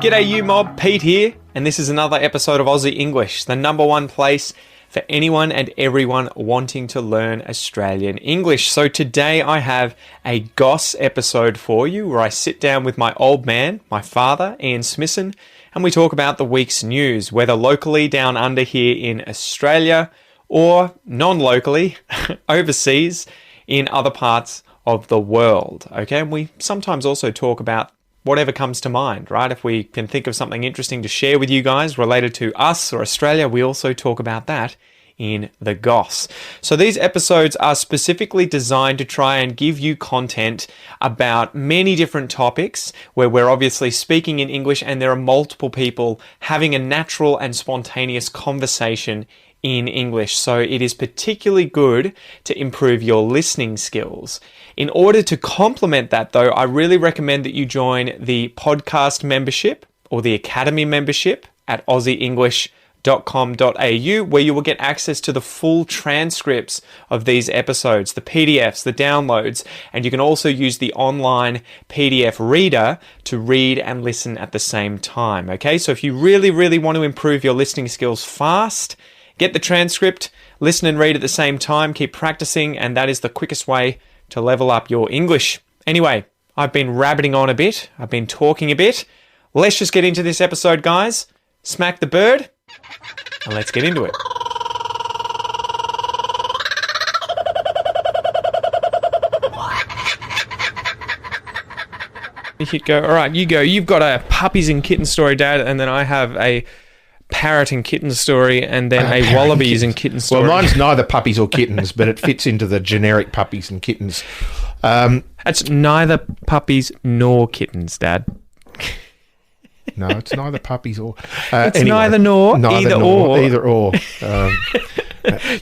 G'day you mob, Pete here, and this is another episode of Aussie English, the number one place for anyone and everyone wanting to learn Australian English. So today I have a Goss episode for you where I sit down with my old man, my father, Ian Smissen, and we talk about the week's news, whether locally down under here in Australia or non-locally overseas in other parts of the world. Okay, and we sometimes also talk about whatever comes to mind, right? If we can think of something interesting to share with you guys related to us or Australia, we also talk about that in the Goss. So these episodes are specifically designed to try and give you content about many different topics where we're obviously speaking in English and there are multiple people having a natural and spontaneous conversation in English. So it is particularly good to improve your listening skills. In order to complement that though, I really recommend that you join the podcast membership or the academy membership at aussieenglish.com.au, where you will get access to the full transcripts of these episodes, the PDFs, the downloads, and you can also use the online PDF reader to read and listen at the same time. Okay, so if you really want to improve your listening skills fast, get the transcript, listen and read at the same time, keep practicing, and that is the quickest way to level up your English. Anyway, I've been rabbiting on a bit. I've been talking a bit. Let's just get into this episode, guys. Smack the bird, and let's get into it. Hit go. All right, you go. You've got a puppies and kittens story, Dad, and then I have a parrot and kitten story, and then a wallabies and kitten story. Well, mine's neither puppies or kittens, but it fits into the generic puppies and kittens. That's neither puppies nor kittens, Dad. No, it's neither puppies or... it's anyway, neither nor, either or. Either or.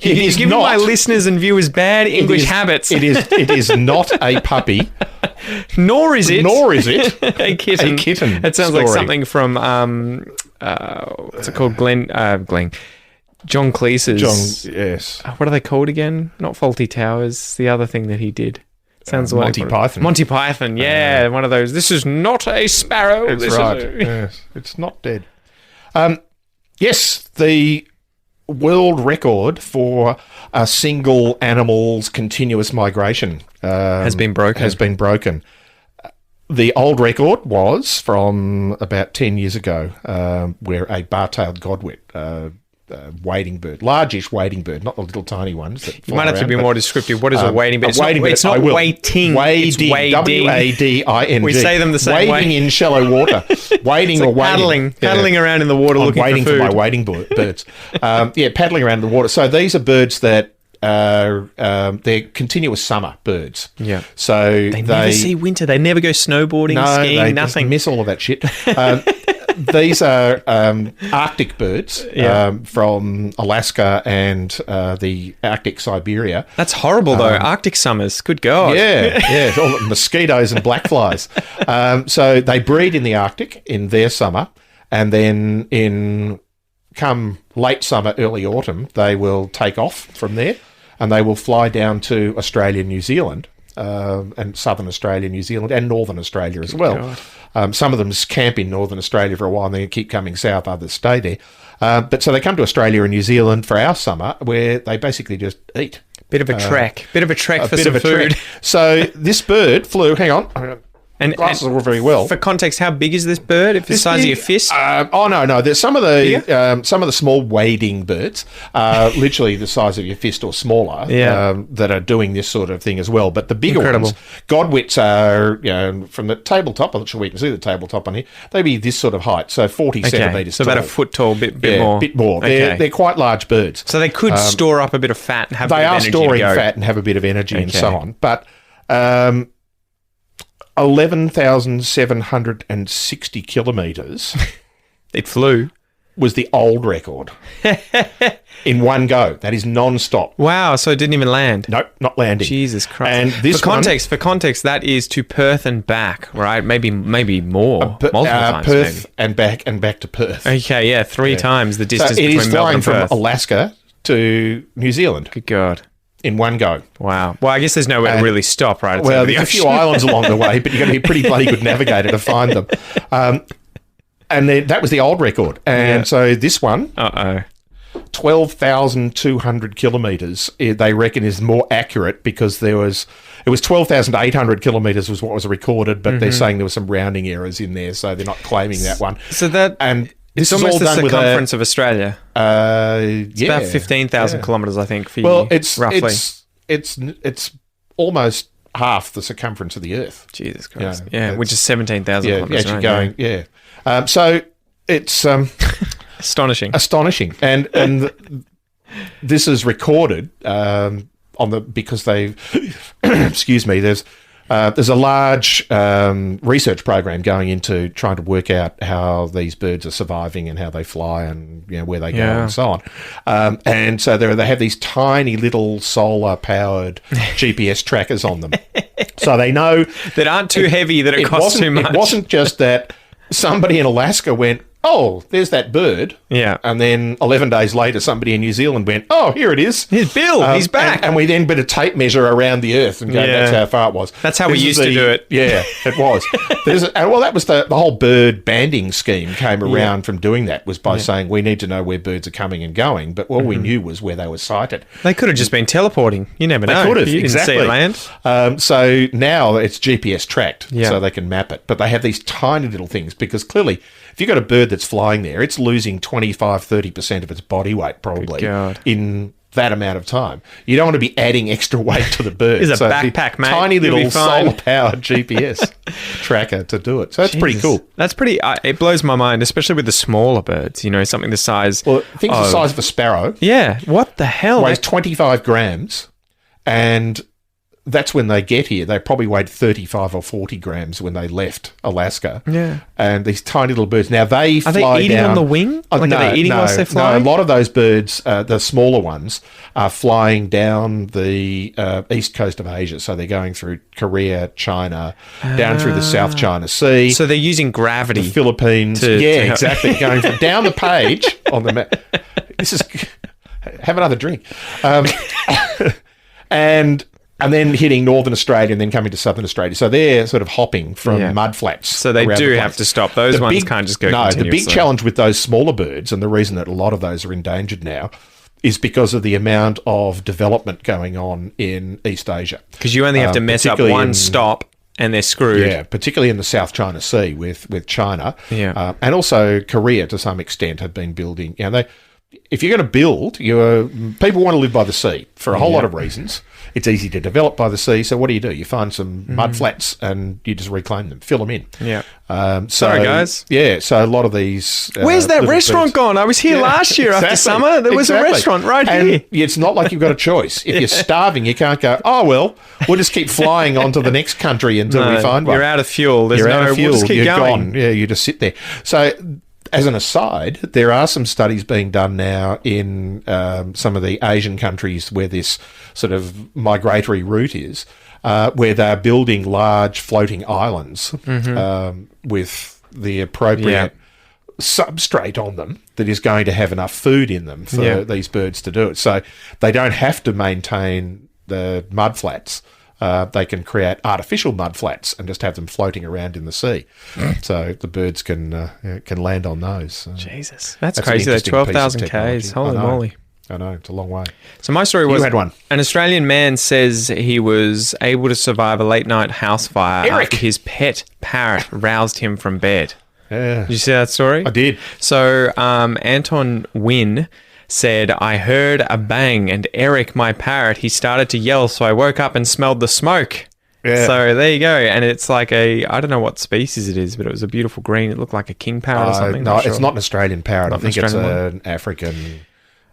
You're giving my listeners and viewers bad English habits. It is not a puppy. Nor is it a kitten. A kitten. That sounds like something from what's it called? John Cleese's. Yes. What are they called again? Not Faulty Towers. The other thing that he did. Sounds like Monty Python. Monty Python. Yeah, one of those. This is not a sparrow. That's right. Yes, it's not dead. Yes, the world record for a single animal's continuous migration has been broken. The old record was from about 10 years ago, where a bar-tailed godwit, wading bird, largish wading bird, not the little tiny ones. That you might have to be more descriptive. What is a wading bird? It's not waiting. Wading. W-A-D-I-N-G. We say them the same way. Wading in shallow water. Wading like or wading. Paddling around in the water looking for food. I'm waiting for my wading birds. Paddling around in the water. So these are birds that they're continuous summer birds. Yeah. So they never see winter. They never go snowboarding, skiing, nothing. Just miss all of that shit. These are Arctic birds from Alaska and the Arctic Siberia. That's horrible, though. Arctic summers. Good God. Yeah. All the mosquitoes and black flies. So they breed in the Arctic in their summer, and then come late summer, early autumn, they will take off from there, and they will fly down to Australia, New Zealand. And southern Australia, New Zealand, and northern Australia as well. Some of them camp in northern Australia for a while and then keep coming south, others stay there. But so they come to Australia and New Zealand for our summer, where they basically just eat. Bit of a trek for some food. So this bird flew, hang on. And glasses all very well. For context, how big is this bird? If it's the size of your fist? No. There's some of the small wading birds, literally the size of your fist or smaller, that are doing this sort of thing as well. But the bigger ones, godwits are, from the tabletop. I'm not sure we can see the tabletop on here. They'd be this sort of height, so 40 centimetres. So about a foot tall, bit more. A bit more. Okay. They're quite large birds. So they could store up a bit of fat and have a bit of energy. They are storing fat and have a bit of energy and so on. But 11,760 kilometres. It flew. Was the old record in one go. That is nonstop. Wow! So it didn't even land. Nope, not landing. Jesus Christ! And this for context, that is to Perth and back, right? Maybe more, multiple times. Perth maybe. and back to Perth. Okay, yeah, three times the distance so between Melbourne and Perth. It is flying from Alaska to New Zealand. Good God! In one go. Wow. Well, I guess there's nowhere to really stop, right? There's a few islands along the way, but you've got to be a pretty bloody good navigator to find them. And then that was the old record. And so this one, 12,200 kilometres, they reckon is more accurate because it was 12,800 kilometres was what was recorded, but they're saying there were some rounding errors in there, so they're not claiming that one. So that and it's this almost is all the done circumference of Australia. It's About 15,000 kilometres, I think, for well, you, it's roughly. It's almost half the circumference of the Earth. Jesus Christ. Yeah, Which is 17,000 kilometres. Actually going, so it's astonishing, and this is recorded because they excuse me. There's a large research program going into trying to work out how these birds are surviving and how they fly and where they go and so on. And so they have these tiny little solar powered GPS trackers on them, so they know that aren't too heavy that it costs too much. It wasn't just that somebody in Alaska went, oh, there's that bird. Yeah. And then 11 days later, somebody in New Zealand went, oh, here it is. Here's Bill. He's back. And we then did a tape measure around the Earth and go, that's how far it was. That's how we used to do it. Yeah, it was. That was the whole bird banding scheme came around from doing that, was by saying we need to know where birds are coming and going, but all we knew was where they were sighted. They could have just been teleporting. You never know. They could have, you exactly. Didn't see it land. So now it's GPS tracked, so they can map it. But they have these tiny little things because clearly, if you've got a bird that's flying there, it's losing 25-30% of its body weight probably in that amount of time. You don't want to be adding extra weight to the bird. It's a backpack, mate. Tiny little solar-powered GPS tracker to do it. So that's pretty cool. That's pretty... it blows my mind, especially with the smaller birds, something the size... Well, things the size of a sparrow. Yeah, what the hell? Weighs 25 grams, and that's when they get here. They probably weighed 35 or 40 grams when they left Alaska. Yeah. And these tiny little birds. Now, they fly down... Are they eating on the wing? Are they eating whilst they're flying? No, a lot of those birds, the smaller ones, are flying down the east coast of Asia. So they're going through Korea, China, down through the South China Sea. So they're using gravity. The Philippines. Exactly. Going from down the page on the map. This is... Have another drink. And then hitting northern Australia and then coming to southern Australia. So they're sort of hopping from mudflats. So they do have to stop. Those ones can't just go continuously. No, the big challenge with those smaller birds, and the reason that a lot of those are endangered now, is because of the amount of development going on in East Asia. Because you only have to mess up one stop and they're screwed. Yeah, particularly in the South China Sea with China. Yeah. And also Korea, to some extent, have been building... if you're going to build, people want to live by the sea for a whole lot of reasons. It's easy to develop by the sea, so what do? You find some mud flats and you just reclaim them, fill them in. Yeah. Sorry, guys. Yeah, so a lot of these... Where's that restaurant gone? I was here last year after summer. There was a restaurant right here. It's not like you've got a choice. If you're starving, you can't go, oh, well, we'll just keep flying on to the next country until we find one. You're out of fuel. You're out of fuel. We'll just keep going. Gone. Yeah, you just sit there. So... As an aside, there are some studies being done now in some of the Asian countries where this sort of migratory route is, where they're building large floating islands with the appropriate substrate on them that is going to have enough food in them for these birds to do it. So they don't have to maintain the mudflats. They can create artificial mudflats and just have them floating around in the sea, so the birds can land on those. So Jesus, that's crazy. That's 12,000 k's. Holy moly! I know, it's a long way. So my story was: you had one. An Australian man says he was able to survive a late night house fire after his pet parrot roused him from bed. Yeah, did you see that story? I did. So Anton Wynne said, I heard a bang and Eric, my parrot, he started to yell, so I woke up and smelled the smoke. Yeah. So there you go. And it's like I don't know what species it is, but it was a beautiful green. It looked like a king parrot or something. No, it's not an Australian parrot. I think it's an African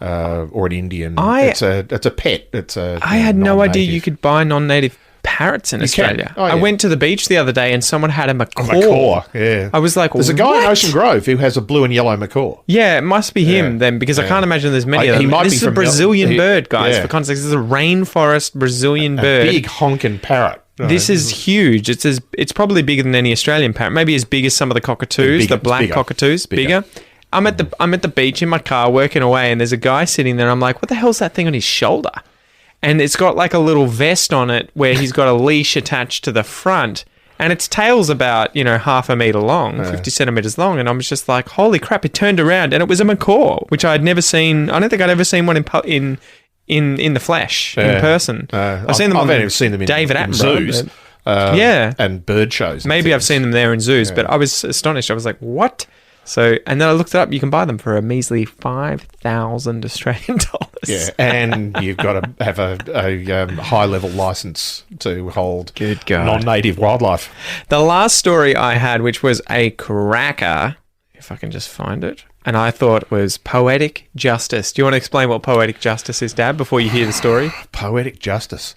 or an Indian. It's a pet. I had no idea you could buy non-native parrots in Australia. I went to the beach the other day and someone had a macaw. A macaw, yeah. I was like, there's a guy in Ocean Grove who has a blue and yellow macaw. Yeah, it must be him then, because I can't imagine there's many of them. This is a Brazilian bird, guys, for context. This is a rainforest Brazilian bird. A big honking parrot. This is huge. It's probably bigger than any Australian parrot. Maybe as big as some of the cockatoos, the black cockatoos. Bigger. I'm at the beach in my car working away, and there's a guy sitting there. I'm like, what the hell's that thing on his shoulder? And it's got like a little vest on it where he's got a leash attached to the front, And its tail's about, half a metre long, 50 centimetres long. And I was just like, holy crap, it turned around and it was a macaw, which I had never seen. I don't think I'd ever seen one in the flesh, in person. I've seen them in David in Attenborough. zoos. And bird shows. Maybe I've seen them there in zoos, but I was astonished. I was like, what? So, and then I looked it up. You can buy them for a measly 5,000 Australian dollars. Yeah, and you've got to have a high-level license to hold non-native wildlife. The last story I had, which was a cracker, if I can just find it, and I thought was poetic justice. Do you want to explain what poetic justice is, Dad, before you hear the story? Poetic justice.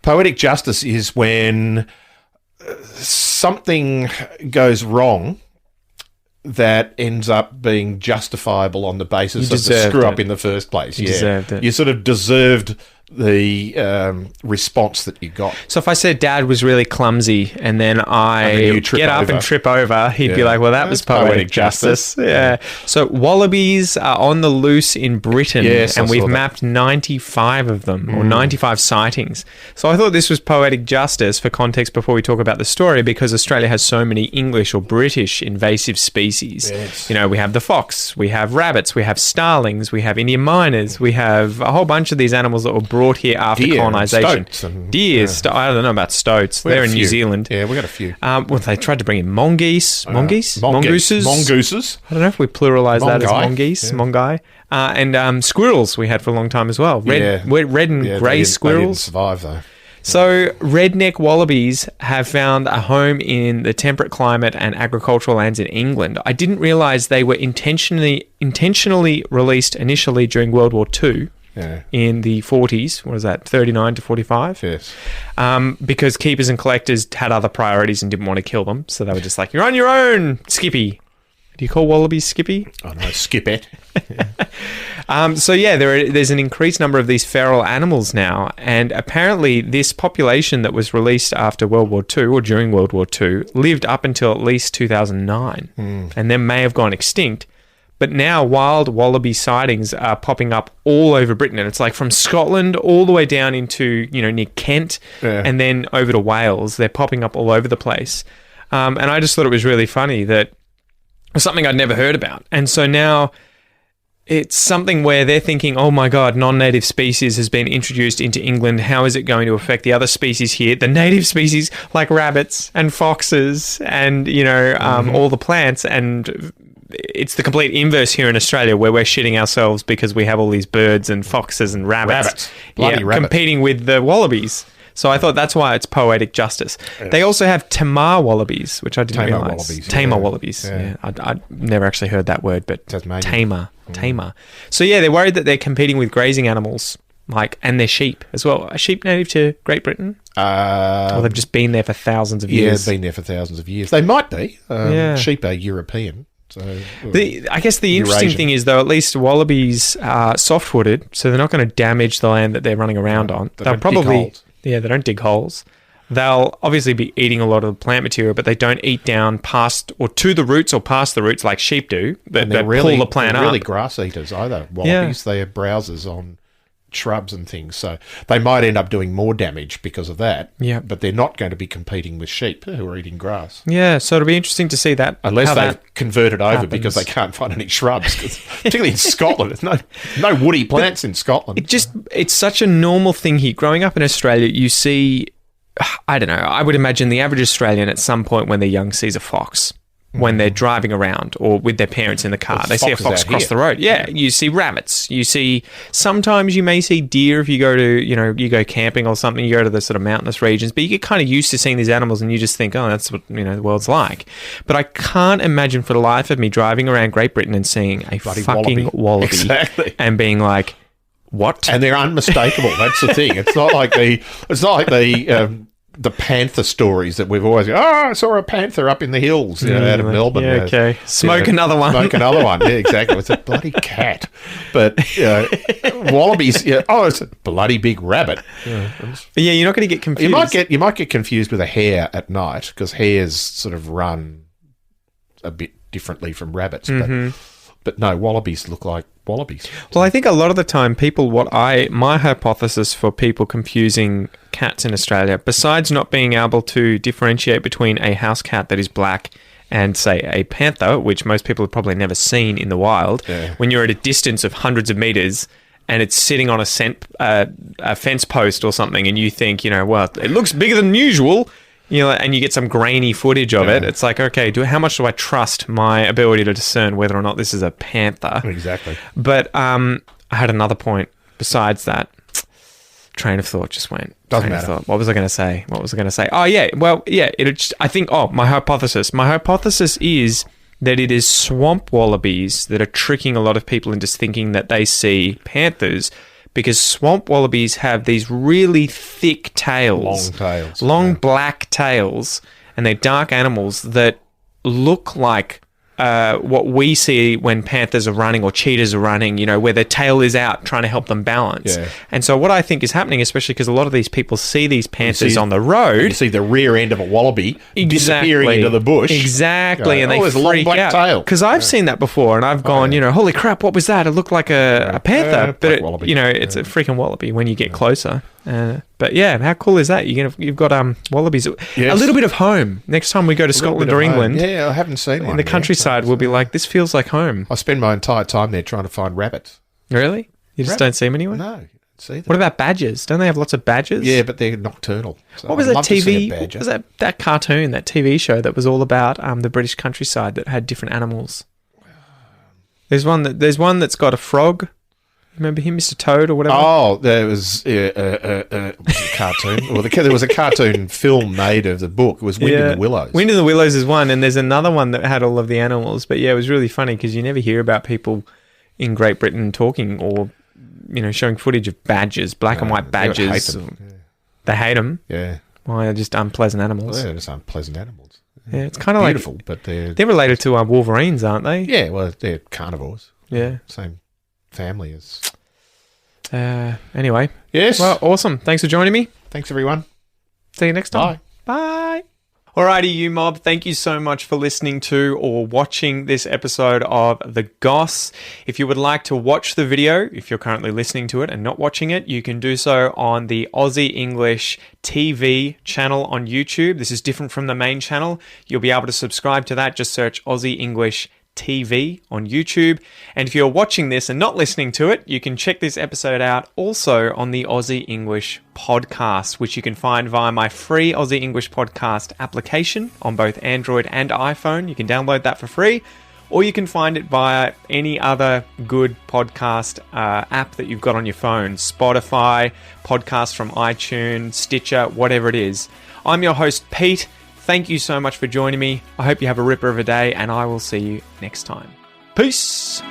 Poetic justice is when something goes wrong that ends up being justifiable on the basis of the screw-up in the first place. You deserved it. You sort of deserved the response that you got. So if I said Dad was really clumsy and then I get up and trip over, he'd be like, well, that was poetic justice. Yeah. So wallabies are on the loose in Britain, and we've mapped 95 of them, or 95 sightings. So I thought this was poetic justice for context before we talk about the story, because Australia has so many English or British invasive species. Yes. We have the fox, we have rabbits, we have starlings, we have Indian miners, we have a whole bunch of these animals that were brought here after colonisation. Deer, I don't know about stoats. They're in New Zealand. Yeah, we got a few. Well, they tried to bring in mongooses. Mongooses. I don't know if we pluralise that as mongoose, mongai. And squirrels we had for a long time as well. Red and grey squirrels. They didn't survive, though. So redneck wallabies have found a home in the temperate climate and agricultural lands in England. I didn't realise they were intentionally released initially during World War II. Yeah. In the 40s, what was that, 39 to 45? Yes. Because keepers and collectors had other priorities and didn't want to kill them. So they were just like, you're on your own, Skippy. Do you call wallabies Skippy? Oh, no, Skipette. There's an increased number of these feral animals now. And apparently this population that was released after World War II or during World War II lived up until at least 2009 and then may have gone extinct. But now wild wallaby sightings are popping up all over Britain. And it's like from Scotland all the way down into, near Kent and then over to Wales. They're popping up all over the place. And I just thought it was really funny that it was something I'd never heard about. And so now it's something where they're thinking, oh my God, non-native species has been introduced into England. How is it going to affect the other species here? The native species like rabbits and foxes and, all the plants, and it's the complete inverse here in Australia, where we're shitting ourselves because we have all these birds and foxes and rabbits. Bloody rabbits. Competing with the wallabies. So I thought that's why it's poetic justice. Yes. They also have Tamar wallabies, which I didn't realise. Tamar wallabies. Yeah. I'd never actually heard that word, but Tamar. So they're worried that they're competing with grazing animals, and their sheep as well. Are sheep native to Great Britain? Or they've just been there for thousands of years? Yeah, been there for thousands of years. They might be. Sheep are European. So, I guess the interesting thing is, though, at least wallabies are soft-footed, so they're not going to damage the land that they're running around on. They'll probably, they don't dig holes. They'll obviously be eating a lot of the plant material, but they don't eat down past or to the roots or past the roots like sheep do. They pull the plant up. They're really grass eaters either. Wallabies, they are browsers on shrubs and things, so they might end up doing more damage because of that. Yeah, but they're not going to be competing with sheep who are eating grass. Yeah, so it'll be interesting to see that, unless they've converted over because they can't find any shrubs. Particularly in Scotland, there's no woody plants in Scotland. It's such a normal thing here. Growing up in Australia, you see, I don't know, I would imagine the average Australian at some point when they're young sees a fox. When they're driving around or with their parents in the car. They see a fox cross the road. Yeah, you see rabbits. Sometimes you may see deer if you go to, you go camping or something, you go to the sort of mountainous regions, but you get kind of used to seeing these animals and you just think, oh, that's what, the world's like. But I can't imagine for the life of me driving around Great Britain and seeing a fucking wallaby. Exactly. And being like, what? And they're unmistakable. That's the thing. It's not like the panther stories that we've always I saw a panther up in the hills out of Melbourne. Yeah, okay. Smoke another one. Yeah, exactly. It's a bloody cat. But wallabies, it's a bloody big rabbit. Yeah, you're not going to get confused. You might get confused with a hare at night because hares sort of run a bit differently from rabbits. But no, wallabies look like wallabies. Well, I think a lot of the time my hypothesis for people confusing cats in Australia, besides not being able to differentiate between a house cat that is black and, say, a panther, which most people have probably never seen in the wild, when you're at a distance of hundreds of meters and it's sitting on a fence post or something, and you think, well, it looks bigger than usual, and you get some grainy footage of it. It's like, okay, how much do I trust my ability to discern whether or not this is a panther? Exactly. But I had another point besides that. Train of thought just went. Doesn't matter. What was I going to say? Oh, yeah. Well, yeah. I think, my hypothesis. My hypothesis is that it is swamp wallabies that are tricking a lot of people into thinking that they see panthers, because swamp wallabies have these really thick tails. Long black tails, and they're dark animals that look like what we see when panthers are running or cheetahs are running, where their tail is out trying to help them balance. Yeah. And so what I think is happening, especially because a lot of these people see these panthers on the road. You see the rear end of a wallaby disappearing into the bush. Exactly. And they there's a long black tail. Because I've seen that before, and I've gone, holy crap, what was that? It looked like a panther. But, it's a freaking wallaby when you get closer. But yeah, how cool is that? You've got wallabies. Yes. A little bit of home. Next time we go to Scotland or England. Yeah, I haven't seen one. In the countryside, we'll be like, this feels like home. I spend my entire time there trying to find rabbits. Really? You just don't see them anywhere? No, see them. What about badgers? Don't they have lots of badgers? Yeah, but they're nocturnal. So what was that TV? What was that cartoon, that TV show that was all about the British countryside that had different animals? There's one that's got a frog. Remember him, Mr. Toad or whatever? Oh, there was a cartoon. Well, there was a cartoon film made of the book. It was Wind in the Willows. Wind in the Willows is one, and there's another one that had all of the animals. But yeah, it was really funny because you never hear about people in Great Britain talking or, showing footage of badgers, black and white badgers. They hate them. Yeah. Well, they're just unpleasant animals. Well, they're just unpleasant animals. Yeah, it's kind of beautiful, but they're related to wolverines, aren't they? Yeah, well, they're carnivores. Yeah. Same family as... Anyway. Yes. Well, awesome. Thanks for joining me. Thanks, everyone. See you next time. Bye. Bye. Alrighty, you mob. Thank you so much for listening to or watching this episode of The Goss. If you would like to watch the video, if you're currently listening to it and not watching it, you can do so on the Aussie English TV channel on YouTube. This is different from the main channel. You'll be able to subscribe to that. Just search Aussie English TV on YouTube. And if you're watching this and not listening to it, you can check this episode out also on the Aussie English podcast, which you can find via my free Aussie English podcast application on both Android and iPhone. You can download that for free, or you can find it via any other good podcast app that you've got on your phone. Spotify, podcasts from iTunes, Stitcher, whatever it is. I'm your host, Pete. Thank you so much for joining me. I hope you have a ripper of a day, and I will see you next time. Peace.